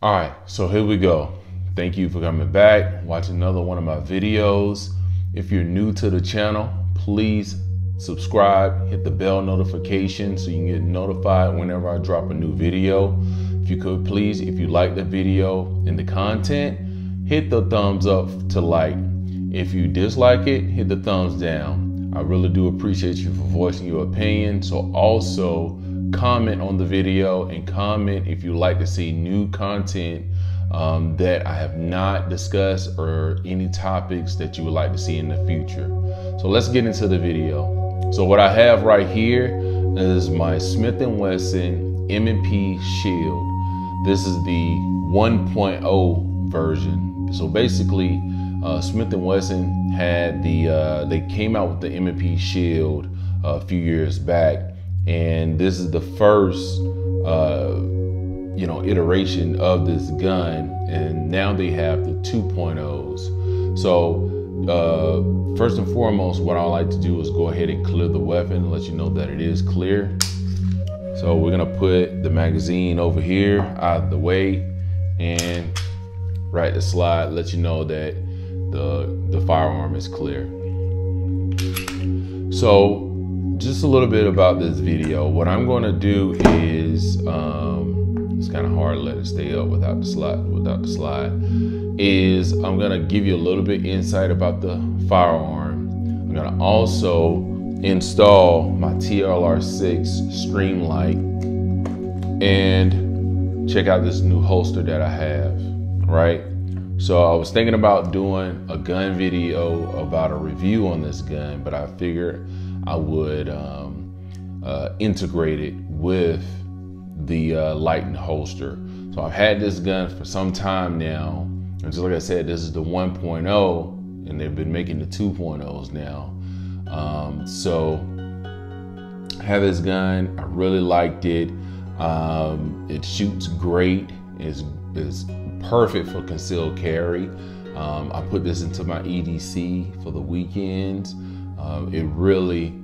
All right, so here we go. Thank you for coming back, watching another one of my videos. If you're new to the channel, please subscribe, hit the bell notification so you can get notified whenever I drop a new video. If you could please, if you like the video and the content, hit the thumbs up to like. If you dislike it, hit the thumbs down. I really do appreciate you for voicing your opinion. So also comment on the video and comment if you like to see new content that I have not discussed or any topics that you would like to see in the future. So let's get into the video. So what I have right here is my Smith & Wesson M&P Shield. This is the 1.0 version. So basically Smith & Wesson had they came out with the M&P Shield a few years back, and this is the first iteration of this gun, and now they have the 2.0s. So first and foremost, what I like to do is go ahead and clear the weapon and let you know that it is clear. So we're gonna put the magazine over here out of the way and right the slide, let you know that the firearm is clear. So just a little bit about this video. What I'm going to do is it's kind of hard to let it stay up without the slide. Is I'm going to give you a little bit insight about the firearm. I'm going to also install my TLR-6 stream light and check out this new holster that I have, right? So I was thinking about doing a gun video about a review on this gun, but I figured I would integrate it with the light and holster. So I've had this gun for some time now, and just like I said, this is the 1.0, and they've been making the 2.0s now. So I have this gun. I really liked it. It shoots great. It's perfect for concealed carry. I put this into my EDC for the weekends. It really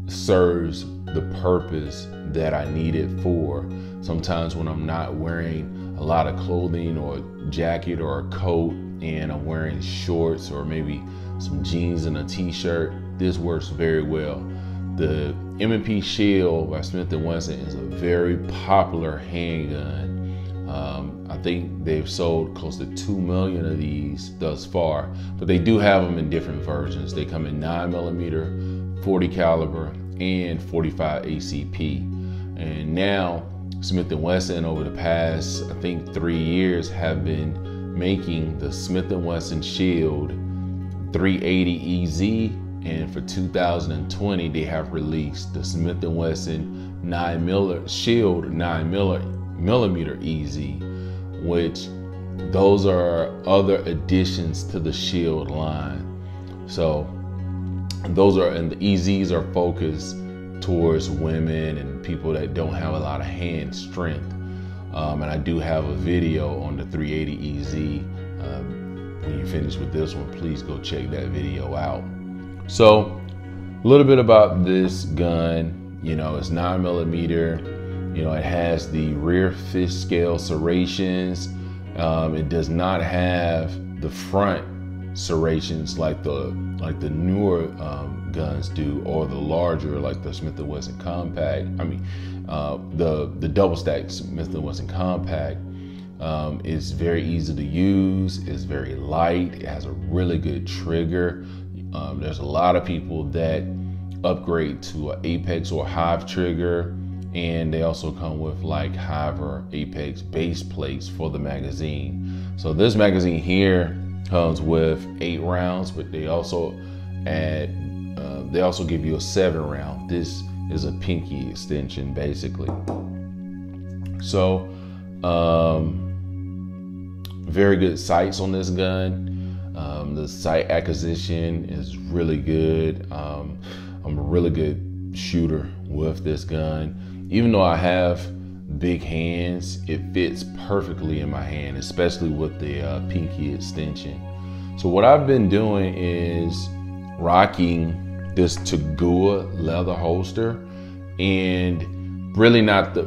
serves the purpose that I need it for. Sometimes when I'm not wearing a lot of clothing or a jacket or a coat and I'm wearing shorts or maybe some jeans and a t-shirt, this works very well. The M&P Shield by Smith & Wesson is a very popular handgun. I think they've sold close to 2 million of these thus far, but they do have them in different versions. They come in 9mm, 40 caliber, and 45 ACP. And now Smith & Wesson over the past, I think 3 years, have been making the Smith & Wesson Shield 380 EZ, and for 2020 they have released the Smith & Wesson Shield 9mm EZ, which those are other additions to the Shield line. So those are, and the EZs are focused towards women and people that don't have a lot of hand strength. And I do have a video on the 380 EZ. When you finish with this one, please go check that video out. So a little bit about this gun. It's 9mm. It has the rear fist scale serrations. It does not have the front serrations like the newer guns do, or the larger like the Smith & Wesson Compact. The double stack Smith & Wesson Compact is very easy to use. It's very light. It has a really good trigger. There's a lot of people that upgrade to an Apex or Hive trigger, and they also come with like Hive or Apex base plates for the magazine. So this magazine here comes with 8 rounds, but they also add, they also give you a 7-round. This is a pinky extension basically. So very good sights on this gun. The sight acquisition is really good. I'm a really good shooter with this gun. Even though I have big hands, it fits perfectly in my hand, especially with the pinky extension. So what I've been doing is rocking this Tagua leather holster, and really not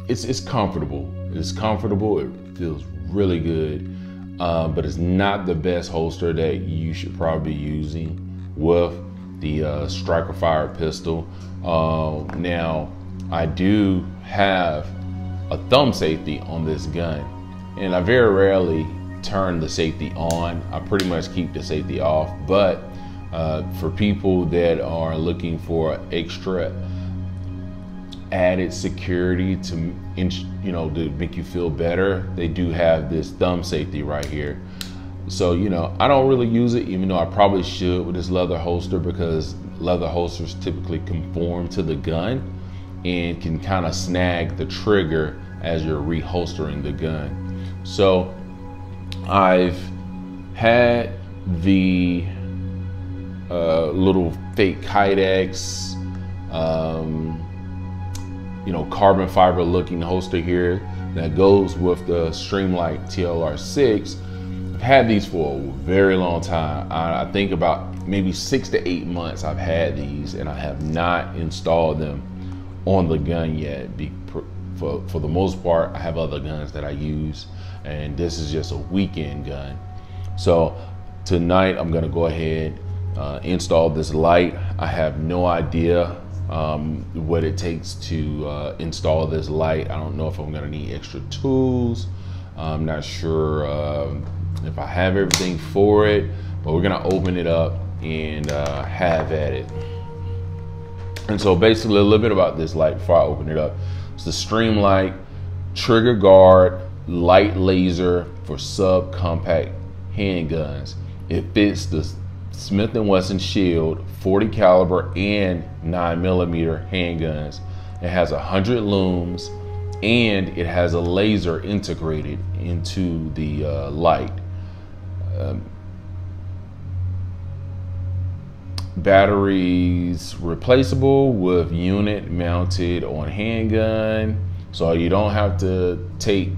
it's comfortable. It's comfortable, it feels really good, but it's not the best holster that you should probably be using with the Striker Fire pistol. Now, I do have a thumb safety on this gun, and I very rarely turn the safety on. I pretty much keep the safety off, but for people that are looking for extra added security to make you feel better, they do have this thumb safety right here. So I don't really use it, even though I probably should, with this leather holster, because leather holsters typically conform to the gun and can kind of snag the trigger as you're reholstering the gun. So I've had the little fake Kydex, carbon fiber looking holster here that goes with the Streamlight TLR-6. I've had these for a very long time. I think about maybe 6 to 8 months I've had these, and I have not installed them on the gun yet. For the most part, I have other guns that I use, and this is just a weekend gun. So tonight I'm gonna go ahead, install this light. I have no idea what it takes to install this light. I don't know if I'm gonna need extra tools. I'm not sure if I have everything for it, but we're gonna open it up and have at it. And so basically a little bit about this light before I open it up. It's the Streamlight Trigger Guard Light Laser for subcompact handguns. It fits the Smith & Wesson Shield 40 caliber and 9mm handguns. It has 100 looms, and it has a laser integrated into the light. Batteries replaceable with unit mounted on handgun, so you don't have to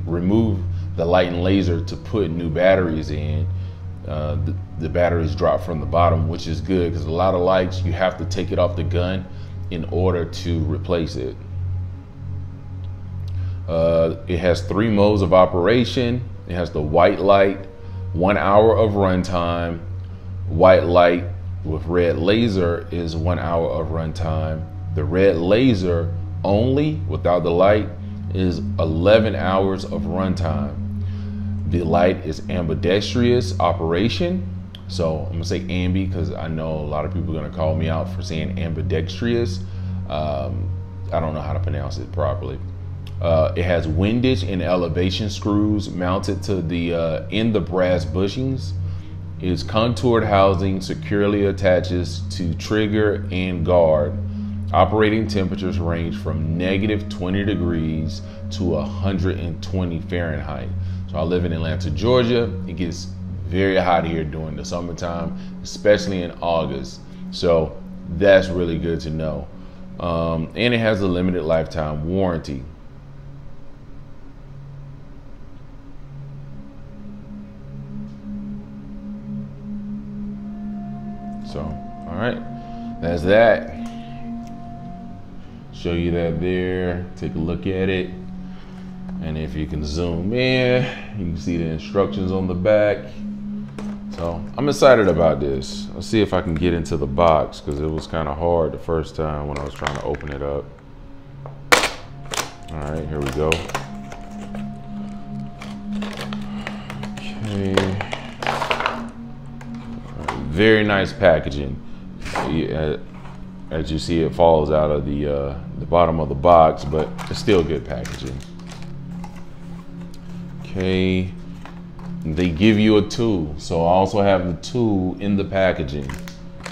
remove the light and laser to put new batteries in. The batteries drop from the bottom, which is good, because a lot of lights you have to take it off the gun in order to replace it. It has 3 modes of operation. It has the white light, 1 hour of runtime. White light with red laser is 1 hour of runtime. The red laser only, without the light, is 11 hours of runtime. The light is ambidextrous operation. So I'm gonna say ambi because I know a lot of people are gonna call me out for saying ambidextrous. I don't know how to pronounce it properly. It has windage and elevation screws mounted to in the brass bushings. Its contoured housing securely attaches to trigger and guard. Operating temperatures range from -20 degrees to 120 Fahrenheit. So I live in Atlanta, Georgia. It gets very hot here during the summertime, especially in August. So that's really good to know. And it has a limited lifetime warranty. So, all right, that's that. Show you that there, take a look at it. And if you can zoom in, you can see the instructions on the back. So I'm excited about this. Let's see if I can get into the box, because it was kind of hard the first time when I was trying to open it up. All right, here we go. Okay. Very nice packaging. As you see, it falls out of the bottom of the box, but it's still good packaging. Okay, they give you a tool, so I also have the tool in the packaging.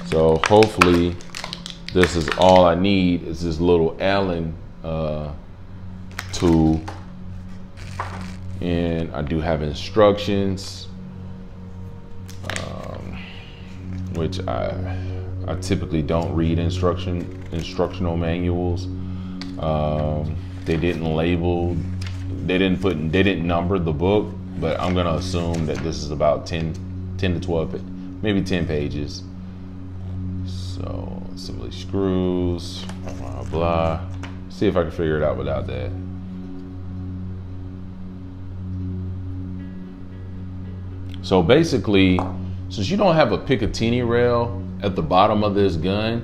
So hopefully this is all I need, is this little Allen tool. And I do have instructions, which I typically don't read instructional manuals. They didn't label, they didn't number the book, but I'm gonna assume that this is about 10 to 12, maybe 10 pages. So assembly screws, blah, blah. See if I can figure it out without that. So basically, since you don't have a Picatinny rail at the bottom of this gun,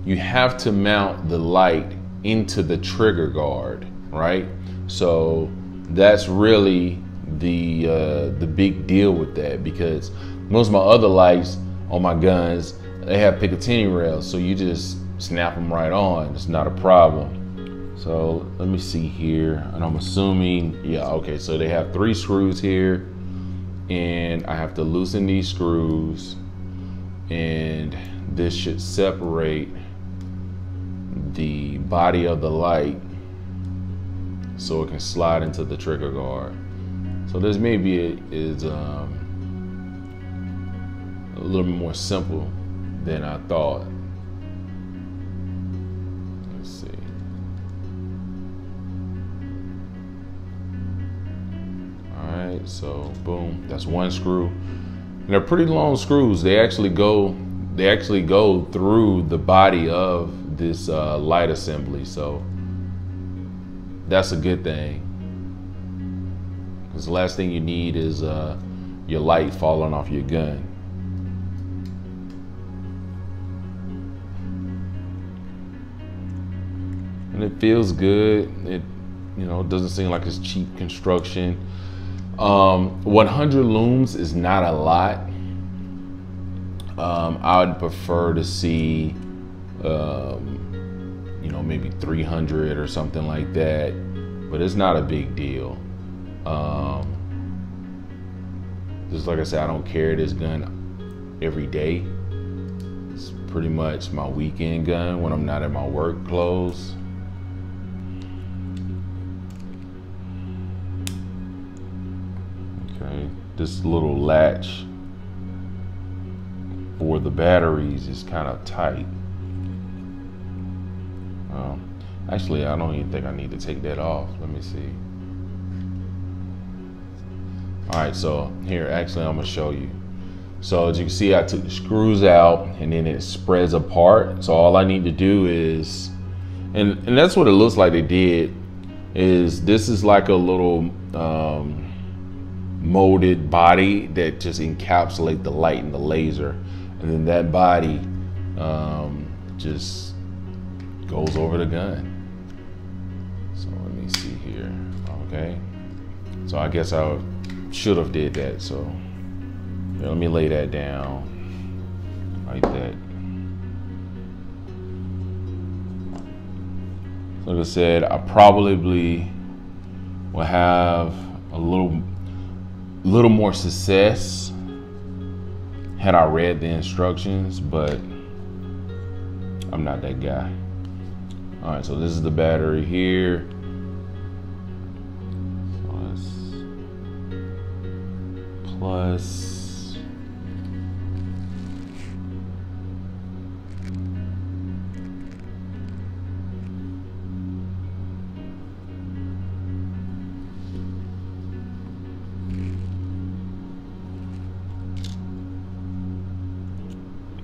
you have to mount the light into the trigger guard, right? So that's really the big deal with that, because most of my other lights on my guns, they have Picatinny rails, so you just snap them right on. It's not a problem. So let me see here, and I'm assuming, yeah, okay, so they have 3 screws here, and I have to loosen these screws, and this should separate the body of the light so it can slide into the trigger guard. So this maybe is a little more simple than I thought. Let's see. All right, so boom, that's 1 screw. And they're pretty long screws. They actually go through the body of this light assembly, so that's a good thing. Because the last thing you need is your light falling off your gun. And it feels good. It, you know, doesn't seem like it's cheap construction. 100 looms is not a lot. I would prefer to see, you know, maybe 300 or something like that, but it's not a big deal. Just like I said, I don't carry this gun every day. It's pretty much my weekend gun when I'm not in my work clothes. Okay, this little latch for the batteries is kind of tight. Actually, I don't even think I need to take that off. Let me see. All right, so here, actually, I'm gonna show you. So as you can see, I took the screws out and then it spreads apart. So all I need to do is, and that's what it looks like they did, is this is like a little molded body that just encapsulates the light and the laser. And then that body just goes over the gun. So let me see here. Okay. So I guess I should have did that. So yeah, let me lay that down like that. So like I said, I probably will have a little more success had I read the instructions, but I'm not that guy. All right, so this is the battery here. Plus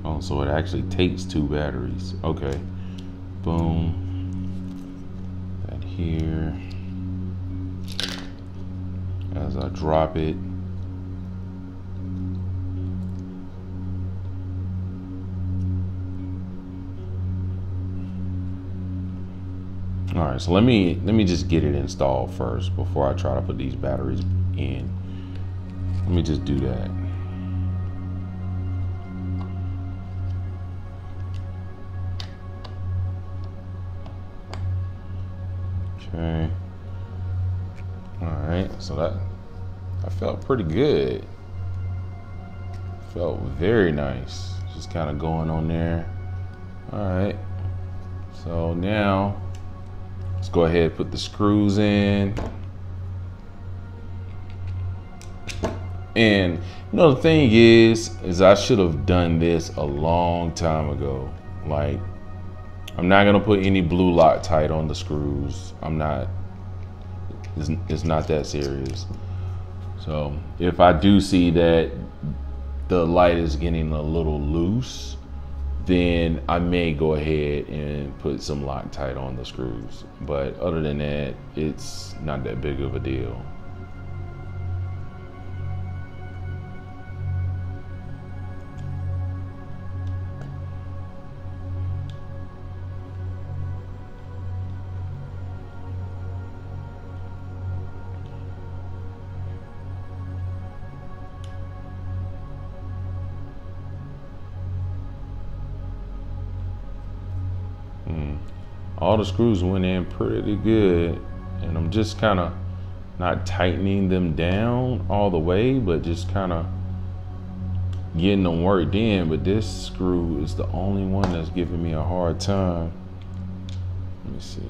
oh, so it actually takes 2 batteries. Okay, boom, that here. As I drop it, all right, so let me just get it installed first before I try to put these batteries in. Let me just do that. Okay. All right, so that felt pretty good. Felt very nice. Just kind of going on there. All right. So now let's go ahead and put the screws in. And you know, the thing is I should have done this a long time ago. Like, I'm not gonna put any blue Loctite on the screws. I'm not, it's not that serious. So if I do see that the light is getting a little loose, then I may go ahead and put some Loctite on the screws. But other than that, it's not that big of a deal. all the screws went in pretty good, and I'm just kind of not tightening them down all the way, but just kind of getting them worked in. But this screw is the only one that's giving me a hard time. Let me see.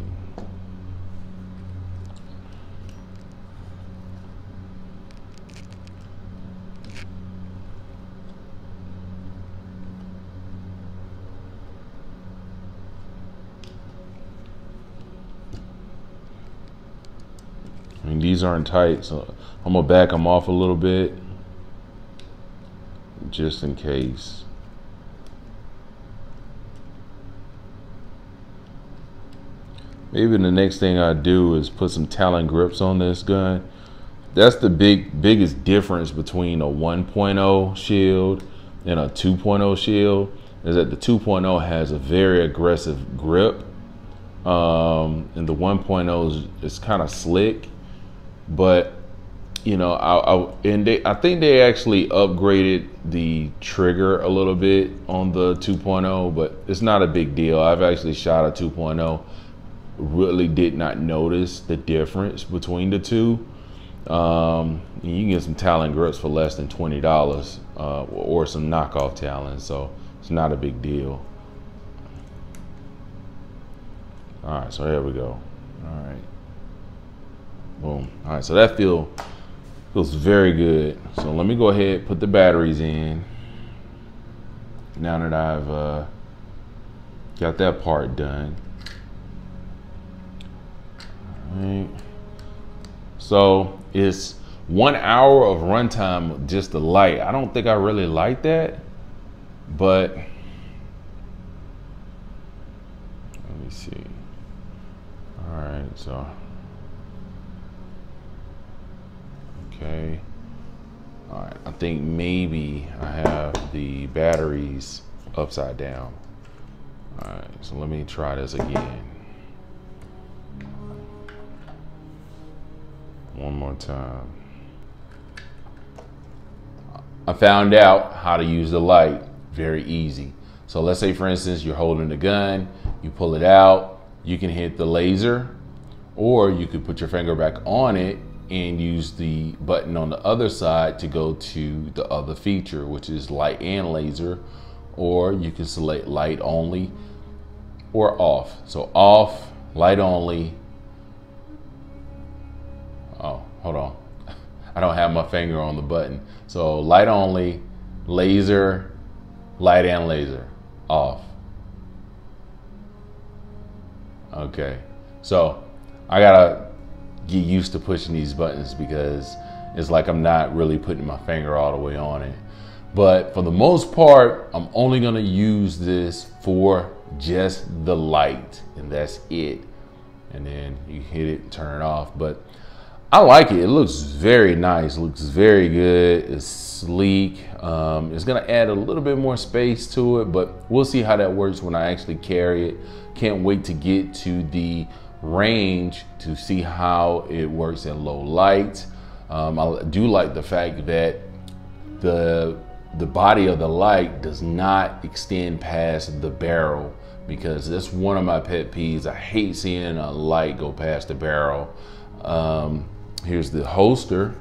I mean, these aren't tight, so I'm gonna back them off a little bit just in case. Maybe the next thing I do is put some Talon grips on this gun. That's the biggest difference between a 1.0 shield and a 2.0 shield, is that the 2.0 has a very aggressive grip, and the 1.0 is kind of slick. But you know, I think they actually upgraded the trigger a little bit on the 2.0, but it's not a big deal. I've actually shot a 2.0, really did not notice the difference between the two. You can get some Talon grips for less than $20, or some knockoff Talon, so it's not a big deal. All right, so there we go. All right, boom. All right, so that feels very good. So let me go ahead, put the batteries in. Now that I've got that part done. All right. So it's 1 hour of runtime with just the light. I don't think I really like that, but let me see. All right, so okay. All right, I think maybe I have the batteries upside down. All right, so let me try this again. One more time. I found out how to use the light. Very easy. So let's say, for instance, you're holding the gun, you pull it out, you can hit the laser, or you could put your finger back on it and use the button on the other side to go to the other feature, which is light and laser, or you can select light only or off. So off, light only. Oh, hold on. I don't have my finger on the button. So light only, laser, light and laser, off. Okay, so I gotta get used to pushing these buttons because it's like I'm not really putting my finger all the way on it. But for the most part, I'm only gonna use this for just the light, and that's it. And then you hit it and turn it off. But I like it. It looks very nice. It looks very good. It's sleek. It's gonna add a little bit more space to it, but we'll see how that works when I actually carry it. Can't wait to get to the range to see how it works at low light. I do like the fact that the body of the light does not extend past the barrel, because that's one of my pet peeves. I hate seeing a light go past the barrel. Here's the holster.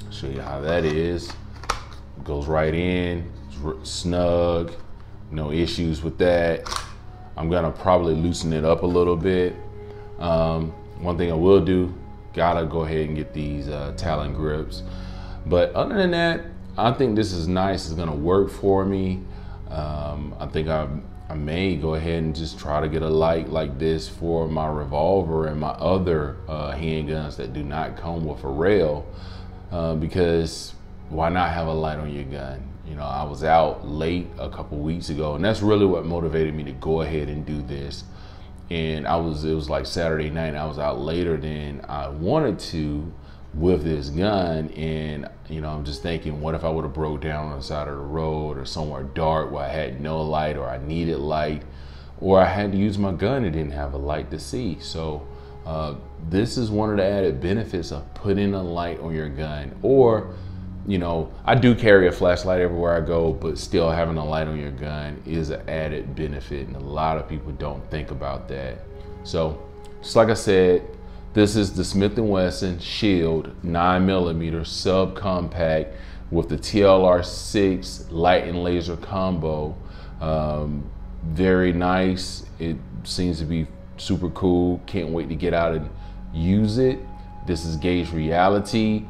I'll show you how that is. It goes right in, it's snug, no issues with that. I'm gonna probably loosen it up a little bit. One thing I will do, gotta go ahead and get these Talon grips. But other than that, I think this is nice. It's gonna work for me. I think I may go ahead and just try to get a light like this for my revolver and my other handguns that do not come with a rail, because why not have a light on your gun? You know, I was out late a couple weeks ago, and that's really what motivated me to go ahead and do this. And it was like Saturday night, and I was out later than I wanted to with this gun, and you know, I'm just thinking, what if I would have broke down on the side of the road or somewhere dark where I had no light, or I needed light, or I had to use my gun and didn't have a light to see. So this is one of the added benefits of putting a light on your gun, or You know, I do carry a flashlight everywhere I go, but still having a light on your gun is an added benefit, and a lot of people don't think about that. So, just like I said, this is the Smith & Wesson Shield 9mm subcompact with the TLR-6 light and laser combo. Very nice. It seems to be super cool. Can't wait to get out and use it. This is Gage Reality.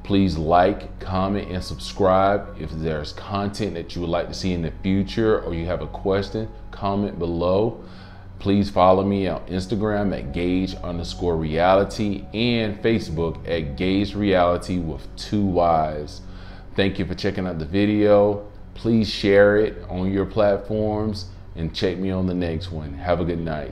Please like, comment, and subscribe. If there's content that you would like to see in the future, or you have a question, comment below. Please follow me on Instagram at Gage_reality and Facebook at Gage Reality with 2 Y's. Thank you for checking out the video. Please share it on your platforms and check me on the next one. Have a good night.